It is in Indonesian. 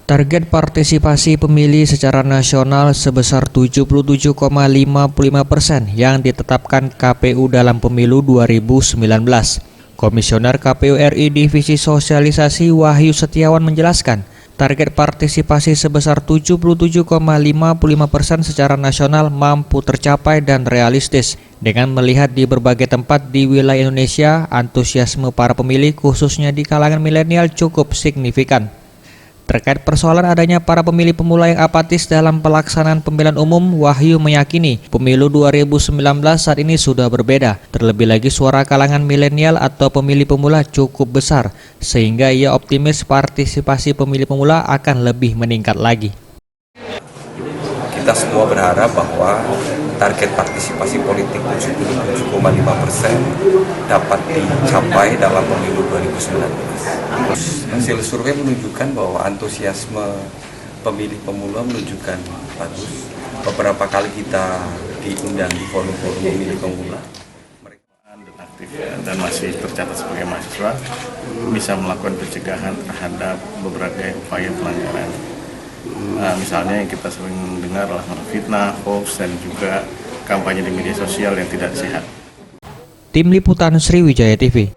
Target partisipasi pemilih secara nasional sebesar 77,55% yang ditetapkan KPU dalam pemilu 2019. Komisioner KPU RI Divisi Sosialisasi Wahyu Setiawan menjelaskan, target partisipasi sebesar 77,55% secara nasional mampu tercapai dan realistis. Dengan melihat di berbagai tempat di wilayah Indonesia, antusiasme para pemilih khususnya di kalangan milenial cukup signifikan. Terkait persoalan adanya para pemilih pemula yang apatis dalam pelaksanaan pemilihan umum, Wahyu meyakini pemilu 2019 saat ini sudah berbeda. Terlebih lagi suara kalangan milenial atau pemilih pemula cukup besar, sehingga ia optimis partisipasi pemilih pemula akan lebih meningkat lagi. Kita semua berharap bahwa target partisipasi politik 77,5% dapat dicapai dalam pemilu 2019. Hasil survei menunjukkan bahwa antusiasme pemilih pemula menunjukkan bagus. Beberapa kali kita diundang di forum-forum pemilih pemula. Aktif dan masih tercatat sebagai mahasiswa bisa melakukan pencegahan terhadap beberapa upaya pelanggaran. Misalnya yang kita sering dengar adalah fitnah, hoax, dan juga kampanye di media sosial yang tidak sehat. Tim Liputan Sriwijaya TV.